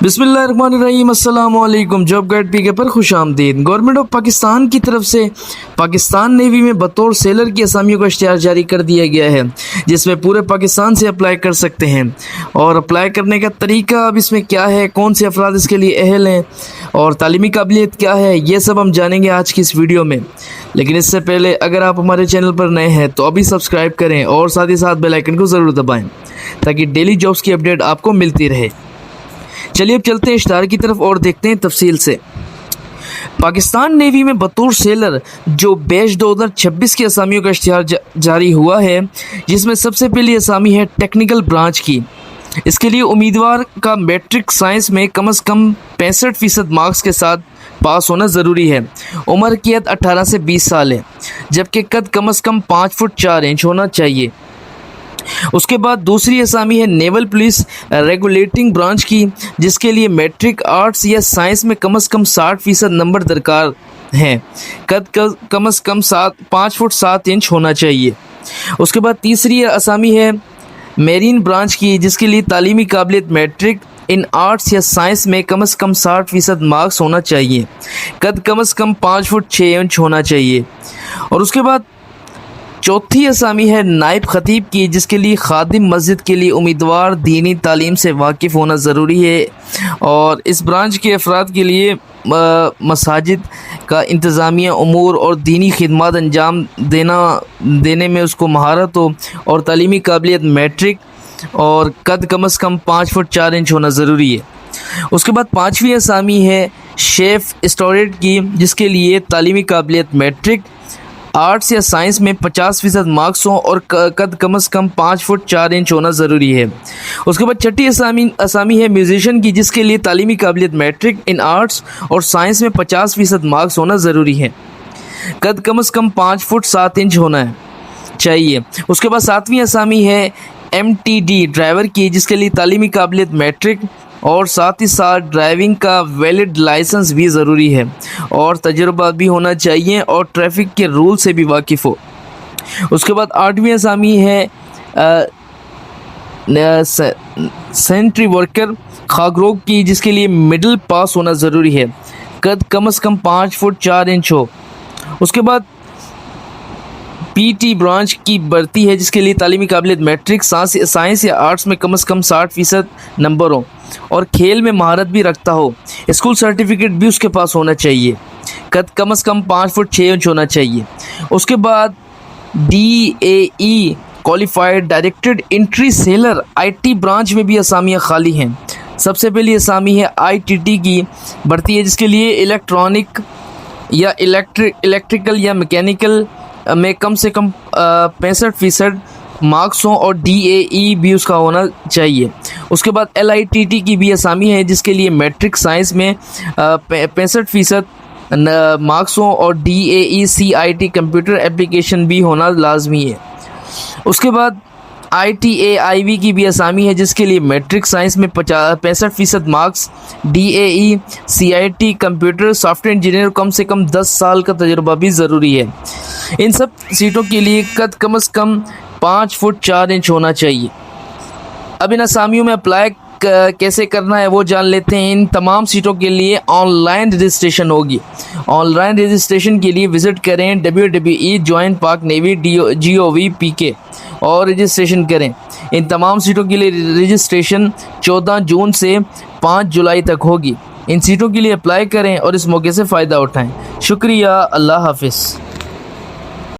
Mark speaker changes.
Speaker 1: बिस्मिल्लाहिर्रहमानिर्रहीम अस्सलाम वालेकुम। जॉब गाइड पीके पर खुश आमदीद। गवर्नमेंट ऑफ पाकिस्तान की तरफ से पाकिस्तान नेवी में बतौर सेलर की असामियों का इश्तिहार जारी कर दिया गया है, जिसमें पूरे पाकिस्तान से अप्लाई कर सकते हैं। और अप्लाई करने का तरीका अब इसमें क्या है, कौन से अफराद इसके लिए अहल हैं और तालीमी काबिलियत क्या है, ये सब हम जानेंगे आज की इस वीडियो में। लेकिन इससे पहले अगर आप हमारे चैनल पर नए हैं तो अभी सब्सक्राइब करें और साथ ही साथ बेल आइकन को ज़रूर दबाएँ ताकि डेली जॉब्स की अपडेट आपको मिलती रहे। चलिए अब चलते हैं इश्तिहार की तरफ और देखते हैं तफसील से। पाकिस्तान नेवी में बतौर सेलर जो बैच 2026 की असामियों का इश्तिहार जारी हुआ है, जिसमें सबसे पहली असामी है टेक्निकल ब्रांच की। इसके लिए उम्मीदवार का मैट्रिक साइंस में कम से कम 65% मार्क्स के साथ पास होना ज़रूरी है। उम्र की हद 18 से 20 साल है, जबकि कद कम से कम 5 फुट 4 इंच होना चाहिए। उसके बाद दूसरी असामी है नेवल पुलिस रेगुलेटिंग ब्रांच की, जिसके लिए मैट्रिक आर्ट्स या साइंस में कम से कम 60% नंबर दरकार हैं। कद कम से कम 5 फुट 7 इंच होना चाहिए। उसके बाद तीसरी असामी है मेरीन ब्रांच की, जिसके लिए तालीमी काबिलियत मैट्रिक इन आर्ट्स या साइंस में कम से कम 60% मार्क्स होना चाहिए। कद कम से कम 5 फुट 6 इंच होना चाहिए। और उसके बाद चौथी असामी है नाइब खतीब की, जिसके लिए खादिम मस्जिद के लिए उम्मीदवार दीनी तालीम से वाकिफ़ होना ज़रूरी है। और इस ब्रांच के अफराद के लिए मसाजिद का इंतज़ामिया उमूर और दीनी खिदमत अंजाम देने में उसको महारत हो और तालीमी काबिलियत मैट्रिक और कद कम से कम 5 फुट 4 इंच होना ज़रूरी है। उसके बाद पाँचवीं असामी है शेफ़ स्टोरेट की, जिसके लिए तालीमी काबिलियत मैट्रिक आर्ट्स या साइंस में 50% मार्क्स हों और कद कम से कम 5 फुट 4 इंच होना ज़रूरी है। उसके बाद छठी असामी है म्यूजिशियन की, जिसके लिए तालीमी काबिलियत मैट्रिक इन आर्ट्स और साइंस में 50% मार्क्स होना ज़रूरी है। कद कम से कम 5 फुट 7 इंच होना चाहिए। उसके बाद सातवीं असामी है MTD ड्राइवर की, जिसके लिए तालीमी काबिलियत मैट्रिक और साथ ही साथ ड्राइविंग का वैलिड लाइसेंस भी ज़रूरी है और तजुर्बा भी होना चाहिए और ट्रैफिक के रूल से भी वाकिफ़ हो। उसके बाद आठवीं असामी है सेंट्री वर्कर खागरोग की, जिसके लिए मिडिल पास होना ज़रूरी है। कद कम से कम 5 फुट 4 इंच हो। उसके बाद PT ब्रांच की भर्ती है, जिसके लिए तालीमी काबिलियत मैट्रिक साइंस या आर्ट्स में कम से कम 60% नंबर हो और खेल में महारत भी रखता हो। स्कूल सर्टिफिकेट भी उसके पास होना चाहिए। कद कम से कम 5 फुट 6 इंच होना चाहिए। उसके बाद DAE qualified directed entry seller IT branch में भी असामियाँ खाली हैं। सबसे पहली असामी है ITT की भर्ती है, जिसके लिए इलेक्ट्रॉनिक या इलेक्ट्रिकल या मैकेनिकल में कम से कम 65% मार्क्स हों और DAE भी उसका होना चाहिए। उसके बाद LITT की भी असामी है, जिसके लिए मैट्रिक साइंस में 65% मार्क्स हों और DAE CIT कंप्यूटर एप्लीकेशन भी होना लाजमी है। उसके बाद ITAIV की भी असामी है, जिसके लिए मैट्रिक साइंस में 65% marks, DAE CIT computer software engineer कम से कम 10 साल का तजुर्बा भी ज़रूरी है। इन सब सीटों के लिए कद कम से कम 5 फुट 4 इंच होना चाहिए। अब इन असामियों में अप्लाई कैसे करना है वो जान लेते हैं। इन तमाम सीटों के लिए ऑनलाइन रजिस्ट्रेशन होगी। ऑनलाइन रजिस्ट्रेशन के लिए विज़िट करें www.joinparknavy.gov.pk और रजिस्ट्रेशन करें। इन तमाम सीटों के लिए रजिस्ट्रेशन 14 जून से 5 जुलाई तक होगी। इन सीटों के लिए अप्लाई करें और इस मौके से फ़ायदा उठाएं। शुक्रिया। अल्लाह हाफिज़।